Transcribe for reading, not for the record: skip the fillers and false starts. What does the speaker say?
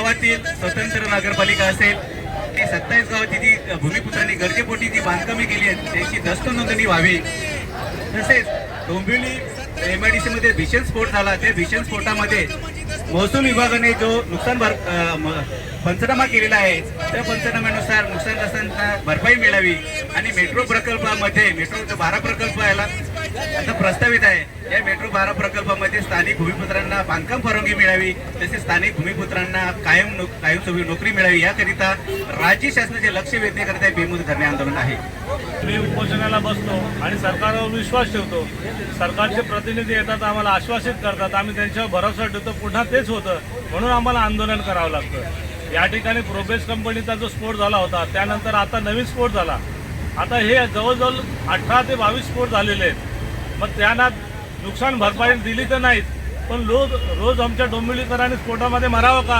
गावातील स्वतंत्र नगरपालिका असेल, ती 27 गावाची जी भूमिपुत्रांनी गरजेपोटी जी बांधकामे केली आहेत त्याची दस्त नोंदणी व्हावी। तसेच डोंबिवली MIDC मध्ये भीषण स्फोट झाला, त्या भीषण स्फोटामध्ये महसूल विभागाने जो नुकसान पंचनामा केलेला आहे त्या पंचनाम्यानुसार नुकसानग्रस्तांना भरपाई मिळावी आणि मेट्रो प्रकल्पामध्ये मेट्रोचा 12 प्रकल्प याला आता प्रस्तावित आहे। या मेट्रो 12 प्रकल्पामध्ये स्थानिक भूमिपुत्रांना बांधकाम परवानगी मिळावी, तसेच स्थानिक भूमिपुत्रांना कायमस्वरूपी नोकरी मिळावी याकरिता राज्य शासनाचे लक्ष वेधण्याकरिता बेमुदत धरणे आंदोलन आहे। मी उपोषणाला बसतो आणि सरकारवर विश्वास ठेवतो। सरकारचे प्रतिनिधी येतात, आम्हाला आश्वासित करतात, आम्ही त्यांच्यावर भरोसा ठेवतो, पुन्हा तेच होतं म्हणून आम्हाला आंदोलन करावं लागतं। या ठिकाणी प्रोग्रेस कंपनीचा जो स्फोट झाला होता त्यानंतर आता नवीन स्फोट झाला, आता हे जवळजवळ 18 ते 22 स्फोट झालेले आहेत। मग त्यांना नुकसान भरपाई दिली तर नाहीत, पण रोज आमच्या डोंबिवलीकरांनी स्फोटामध्ये मरावं का?